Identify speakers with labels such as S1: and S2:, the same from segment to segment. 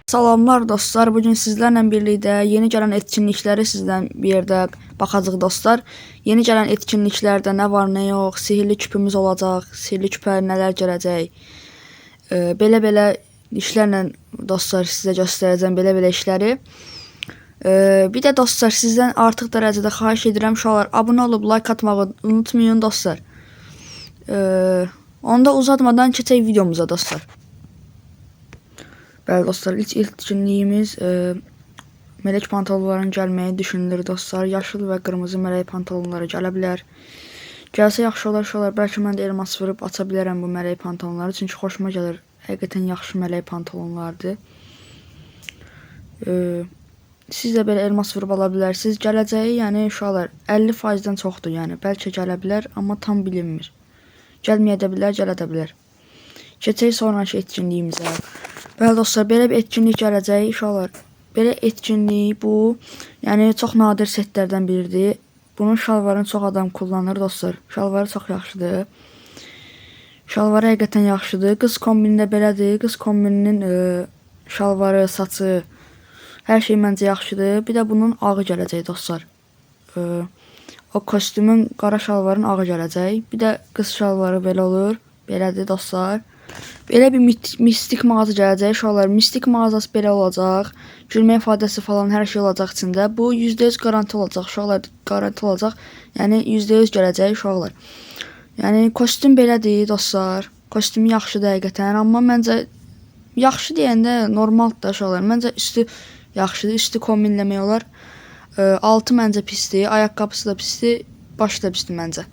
S1: Salamlar dostlar, bugün sizlərlə birlikdə yeni gələn etkinlikləri sizdən bir yerdə baxacağıq dostlar. Yeni gələn etkinliklərdə nə var, nə yox, sihirli küpümüz olacaq, sihirli küpə nələr gələcək. Belə işlərlə dostlar sizə göstərəcəm belə işləri. Bir də dostlar sizdən artıq dərəcədə xahiş edirəm uşaqlar, abunə olub like atmağı unutmayın dostlar. Onda uzatmadan keçək videomuza dostlar. Bəli dostlar, ilk etkinliyimiz melek pantolonların gəlməyi düşünülür dostlar. Yaşıl və qırmızı melek pantolonları gələ bilər. Gəlsə yaxşı olar uşaqlar. Bəlkə mən də elmas vurub aça bilərəm bu melek pantolonları. Çünki xoşuma gəlir. Həqiqətən yaxşı melek pantolonlardır. Siz də belə elmas vurub ala bilərsiniz. Gələcəyi yəni uşaqlar 50%-dən çoxdur. Yəni bəlkə gələ bilər, amma tam bilinmir. Gəlməyə də bilər, gələ də bilər. Keçək sonraki etkinliyimizə. Bəli dostlar, belə bir etkinlik gələcək uşaqlar. Belə etkinlik bu, yəni çox nadir setlərdən biridir. Bunun şalvarını çox adam kullanır dostlar. Şalvarı çox yaxşıdır. Şalvarı həqiqətən yaxşıdır. Qız kombinində belədir. Qız kombininin şalvarı, saçı, hər şey məncə yaxşıdır. Bir də bunun ağı gələcək dostlar. O kostyumun qara şalvarın ağı gələcək. Bir də qız şalvarı belə olur. Belədir dostlar. Belə bir mistik mağaza gələcək uşaqlar. Mistik mağazası belə olacaq. Gülmə ifadəsi falan hər şey olacaq içində. Bu %100 garanti olacaq uşaqlar. Garanti olacaq. Yəni %100 gələcək uşaqlar. Yəni kostyum belədir dostlar. Kostyumu yaxşıdır həqiqətən. Amma məncə yaxşı deyəndə normaldır da uşaqlar. Məncə üstü yaxşıdır. Üstü kombinləmək olar. Altı məncə pisdir. Ayaqqabısı da pisdir. Başı da pisdir məncə.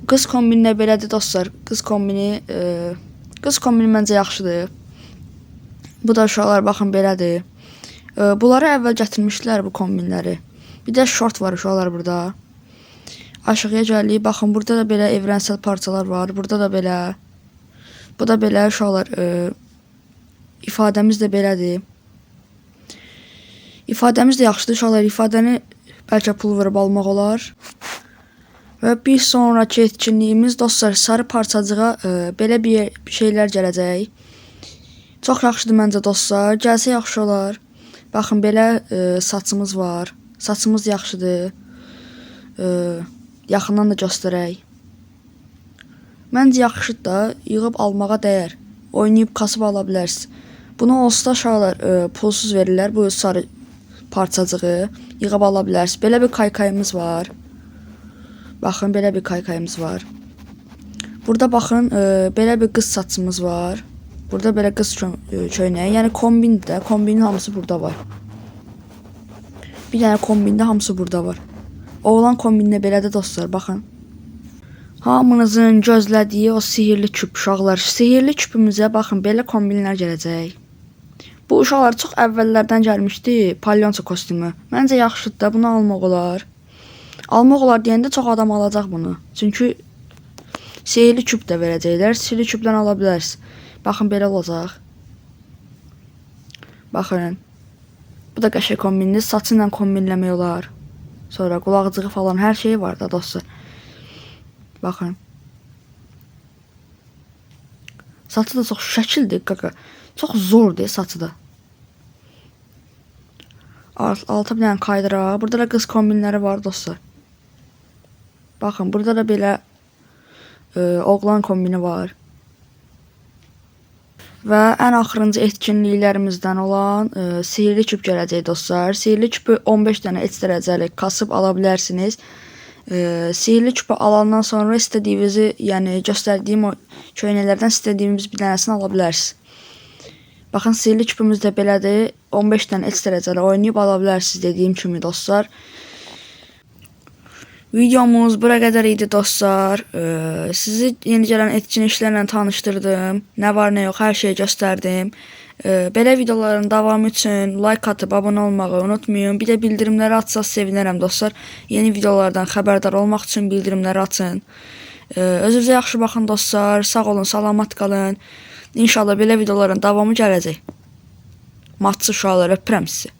S1: Qız kombinlə belədir dostlar. Qız kombini məncə yaxşıdır. Bu da uşaqlar baxın belədir. Bunları əvvəl gətirmişdilər bu kombinləri. Bir də şort var uşaqlar burada. Aşağıya gəlirik. Baxın burada da belə evrensel parçalar var. Burada da belə. Bu da belə uşaqlar. İfadəmiz də belədir. İfadəmiz də yaxşıdır uşaqlar. İfadəni bəlkə pul verib almaq olar. Və bir sonraki etkinliyimiz dostlar sarı parçacığa belə bir şeylər gələcək. Çox yaxşıdır məncə dostlar. Gəlsə yaxşı olar. Baxın belə saçımız var. Saçımız yaxşıdır. Yaxından da göstərək. Məncə yaxşıdır da, yığıb almağa dəyər. Oynayıb kasıb ala bilərsiniz. Bunu olsa uşaqlar pulsuz verirlər bu sarı parçacığı. Yığıb ala bilərsiniz. Belə bir kaykayımız var. Baxın, belə bir kaykayımız var. Burada baxın, belə bir qız saçımız var. Burada belə qız köynəyi. Yəni kombindir də. Kombinin hamısı burada var. Bir dənə kombində hamısı burada var. Oğlan kombində belədir dostlar, baxın. Hamınızın gözlədiyi o sihirli küp uşaqlar. Sihirli küpümüzə baxın, belə kombinlər gələcək. Bu uşaqlar çox əvvəllərdən gəlmişdi. Palyonça kostyumu. Məncə yaxşıdır da, bunu almaq olar. Almaq olar deyəndə çox adam alacaq bunu. Çünki sihirli küp də verəcəklər. Sihirli küpdən ala bilərsiniz. Baxın, belə olacaq. Baxın. Bu da qəşəng kombindir. Saçı ilə kombinləmək olar. Sonra qulaqcığı falan hər şey var da dostlar. Baxın. Saçı da çox şəkildir qaqa. Çox zordur saçı da. Alta bir dənə kaydıraq. Burada da qız kombinləri var dostlar. Baxın, burada da belə oğlan kombini var. Və ən axırıncı etkinliklərimizdən olan sihirli küp gələcək dostlar. Sihirli küpü 15 dənə heç dərəcəlik kasıb ala bilərsiniz. Sihirli küpü alandan sonra istədiyinizi, yəni göstərdiyim o köynələrdən istədiyiniz bir dənəsini ala bilərsiniz. Baxın, sihirli küpümüz də belədir. 15 dənə heç dərəcəli oynayıb ala bilərsiniz dediyim kimi dostlar. Videomuz bura qədər idi dostlar. Sizi yeni gələn etkinliklərlə tanışdırdım. Nə var nə yox hər şeyi göstərdim. Belə videoların davamı üçün like atıb abunə olmağı unutmayın. Bir də bildirimləri açsaz sevinərəm dostlar. Yeni videolardan xəbərdar olmaq üçün bildirimləri açın. Özünüzə yaxşı baxın dostlar. Sağ olun, salamat qalın. İnşallah belə videoların davamı gələcək. Matçı uşaqlar, öpürəm sizi.